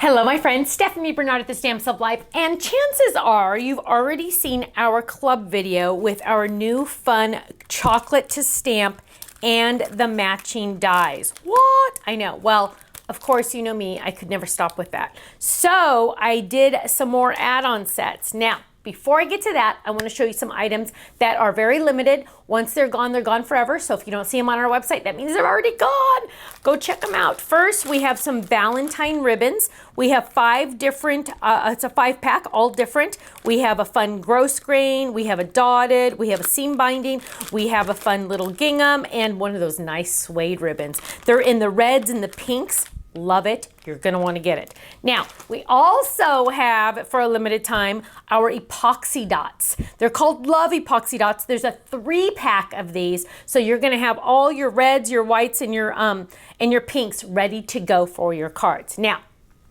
Hello, my friend, Stephanie Bernard at the Stamps of Life, and chances are you've already seen our club video with our new fun chocolate to stamp and the matching dies. What? I know. Well, of course, you know me, I could never stop with that. So I did some more add-on sets. Now, before I get to that, I want to show you some items that are very limited. Once they're gone forever. So if you don't see them on our website, that means they're already gone. Go check them out. First, we have some Valentine ribbons. We have 5 different, it's a 5-pack, all different. We have a fun gross grain, we have a dotted, we have a seam binding, we have a fun little gingham, and one of those nice suede ribbons. They're in the reds and the pinks. Love it. You're going to want to get it. Now, we also have, for a limited time, our epoxy dots. They're called Love Epoxy Dots. There's a 3-pack of these. So you're going to have all your reds, your whites, and your pinks ready to go for your cards. Now,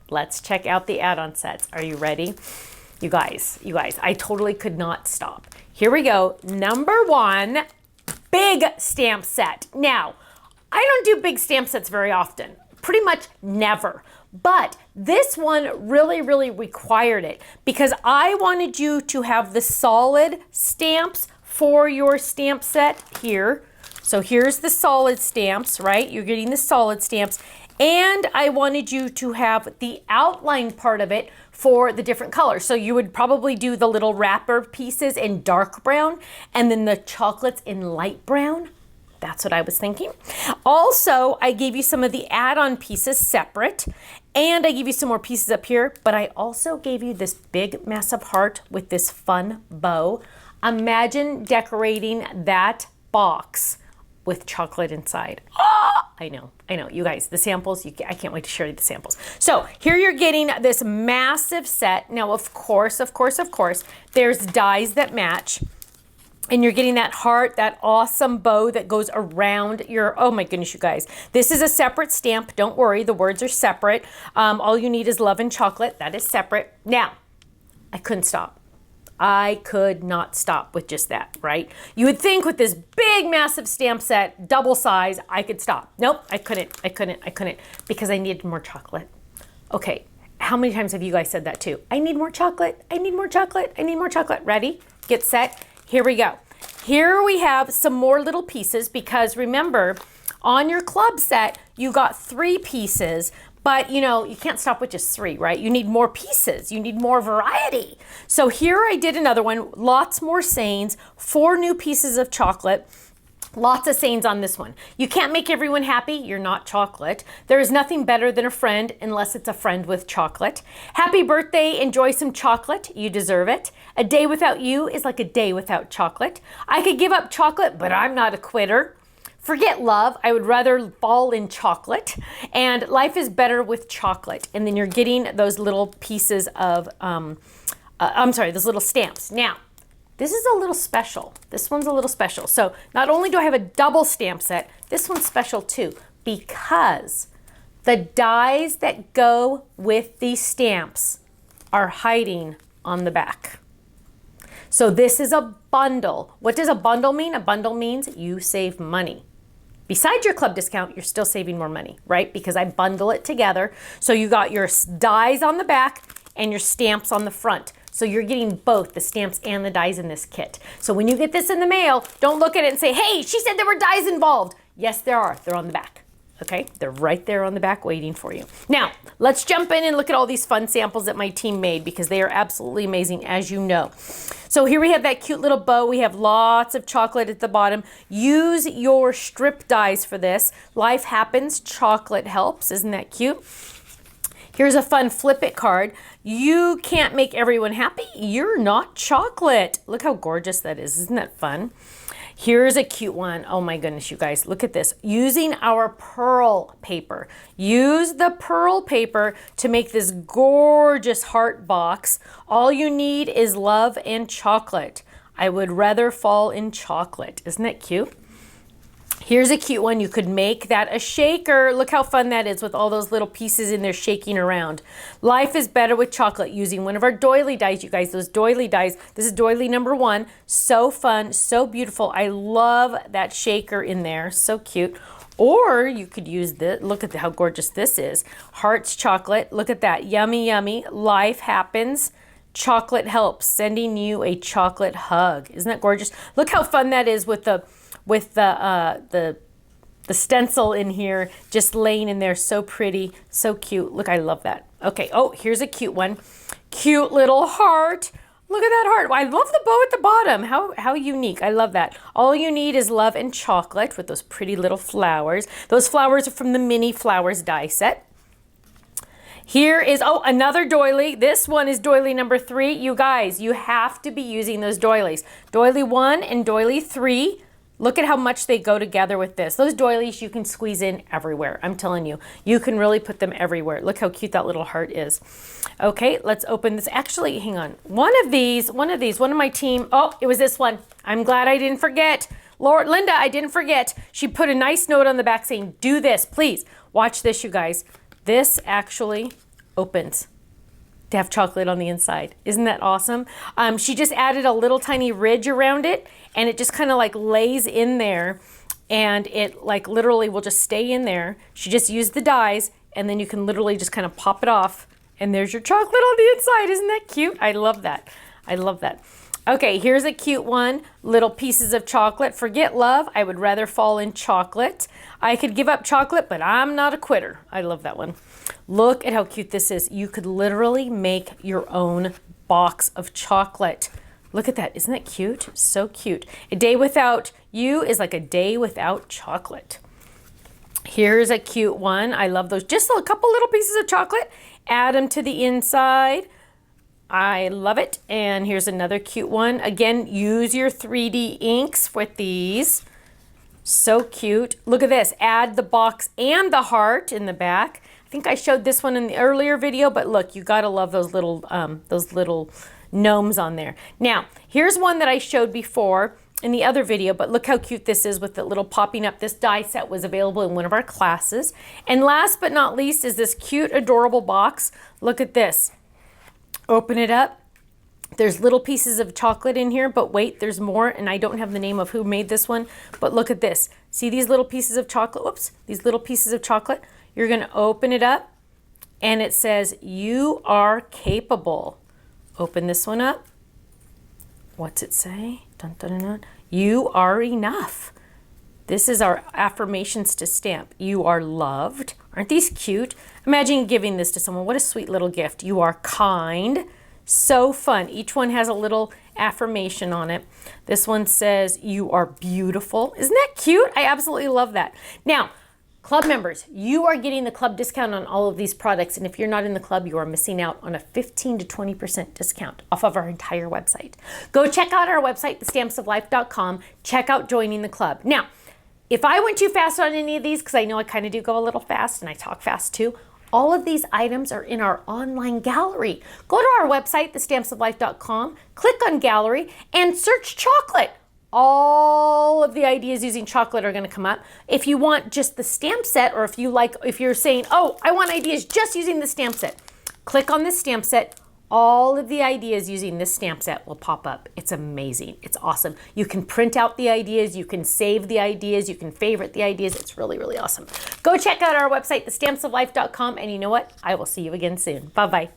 let's check out the add-on sets. Are you ready? You guys, I totally could not stop. Here we go. Number 1, big stamp set. Now, I don't do big stamp sets very often. Pretty much never. But this one really required it because I wanted you to have the solid stamps for your stamp set here. So here's the solid stamps, right? You're getting the solid stamps. And I wanted you to have the outline part of it for the different colors. So you would probably do the little wrapper pieces in dark brown and then the chocolates in light brown. That's what I was thinking. Also, I gave you some of the add-on pieces separate, and I gave you some more pieces up here, but I also gave you this big massive heart with this fun bow. Imagine decorating that box with chocolate inside. Oh, I know. You guys, the samples, I can't wait to show you the samples. So here you're getting this massive set. Now, of course, there's dies that match. And you're getting that heart, that awesome bow that goes around your, oh my goodness, you guys. This is a separate stamp. Don't worry, the words are separate. All you need is love and chocolate. That is separate. Now, I couldn't stop. I could not stop with just that, right? You would think with this big, massive stamp set, double size, I could stop. Nope, I couldn't because I needed more chocolate. Okay, how many times have you guys said that too? I need more chocolate, I need more chocolate, I need more chocolate. Ready, get set. Here we go. Here we have some more little pieces because remember, on your club set, you got 3 pieces, but you know, you can't stop with just 3, right? You need more pieces. You need more variety. So here I did another one, lots more sayings, 4 new pieces of chocolate. Lots of sayings on this one. You can't make everyone happy. You're not chocolate. There is nothing better than a friend unless it's a friend with chocolate. Happy birthday. Enjoy some chocolate. You deserve it. A day without you is like a day without chocolate. I could give up chocolate, but I'm not a quitter. Forget love. I would rather fall in chocolate. And life is better with chocolate. And then you're getting those little pieces of, those little stamps. Now, this is a little special. This one's a little special. So not only do I have a double stamp set, this one's special too because the dies that go with these stamps are hiding on the back. So this is a bundle. What does a bundle mean? A bundle means you save money. Besides your club discount, you're still saving more money, right? Because I bundle it together. So you got your dies on the back and your stamps on the front. So you're getting both the stamps and the dies in this kit. So when you get this in the mail, don't look at it and say, hey, she said there were dies involved. Yes, there are. They're on the back. Okay, they're right there on the back waiting for you. Now, let's jump in and look at all these fun samples that my team made because they are absolutely amazing, as you know. So here we have that cute little bow. We have lots of chocolate at the bottom. Use your strip dies for this. Life happens, chocolate helps. Isn't that cute? Here's a fun flip it card. You can't make everyone happy. You're not chocolate. Look how gorgeous that is. Isn't that fun? Here's a cute one. Oh my goodness, you guys, look at this. Using our pearl paper. Use the pearl paper to make this gorgeous heart box. All you need is love and chocolate. I would rather fall in chocolate. Isn't that cute? Here's a cute one. You could make that a shaker. Look how fun that is with all those little pieces in there shaking around. Life is better with chocolate using one of our doily dies, you guys. Those doily dies. This is doily number 1. So fun, so beautiful. I love that shaker in there. So cute. Or you could use this. Look at how gorgeous this is. Hearts chocolate. Look at that. Yummy, yummy. Life happens. Chocolate helps. Sending you a chocolate hug. Isn't that gorgeous? Look how fun that is with the stencil in here, just laying in there. So pretty, so cute. Look, I love that. Okay. Oh, here's a cute one. Cute little heart. Look at that heart. I love the bow at the bottom. How unique. I love that. All you need is love and chocolate with those pretty little flowers. Those flowers are from the mini flowers die set. Here is, oh, another doily. This one is doily number 3. You guys, you have to be using those doilies. Doily 1 and doily 3. Look at how much they go together with this. Those doilies you can squeeze in everywhere. I'm telling you, you can really put them everywhere. Look how cute that little heart is. Okay, let's open this. Actually, hang on. One of my team, oh, it was this one. I'm glad I didn't forget. Linda, I didn't forget. She put a nice note on the back saying, do this, please. Watch this, you guys. This actually opens to have chocolate on the inside. Isn't that awesome? She just added a little tiny ridge around it, and it just kind of like lays in there, and it like literally will just stay in there. She just used the dies, and then you can literally just kind of pop it off, and there's your chocolate on the inside. Isn't that cute? I love that. I love that. Okay, here's a cute one. Little pieces of chocolate. Forget love. I would rather fall in chocolate. I could give up chocolate, but I'm not a quitter. I love that one. Look at how cute this is. You could literally make your own box of chocolate. Look at that. Isn't that cute? So cute. A day without you is like a day without chocolate. Here's a cute one. I love those. Just a couple little pieces of chocolate. Add them to the inside. I love it. And here's another cute one. Again, use your 3D inks with these. So cute. Look at this. Add the box and the heart in the back. I think I showed this one in the earlier video, but look, you gotta love those little gnomes on there. Now, here's one that I showed before in the other video, but look how cute this is with the little popping up. This die set was available in one of our classes. And last but not least is this cute, adorable box. Look at this. Open it up. There's little pieces of chocolate in here, but wait, there's more, and I don't have the name of who made this one, but look at this. See these little pieces of chocolate? Whoops, these little pieces of chocolate. You're gonna open it up, and it says, you are capable. Open this one up. What's it say? Dun, dun, dun, dun. You are enough. This is our affirmations to stamp. You are loved. Aren't these cute? Imagine giving this to someone. What a sweet little gift. You are kind. So fun. Each one has a little affirmation on it. This one says, you are beautiful. Isn't that cute? I absolutely love that. Now, club members, you are getting the club discount on all of these products. And if you're not in the club, you are missing out on a 15 to 20% discount off of our entire website. Go check out our website, thestampsoflife.com. Check out joining the club. Now, if I went too fast on any of these, because I know I kind of do go a little fast and I talk fast too, all of these items are in our online gallery. Go to our website, thestampsoflife.com, click on gallery and search chocolate. All of the ideas using chocolate are going to come up. If you want just the stamp set, or if you're saying, oh, I want ideas just using the stamp set, click on this stamp set. All of the ideas using this stamp set will pop up. It's amazing. It's awesome. You can print out the ideas. You can save the ideas. You can favorite the ideas. It's really, really awesome. Go check out our website, thestampsoflife.com. And you know what? I will see you again soon. Bye-bye.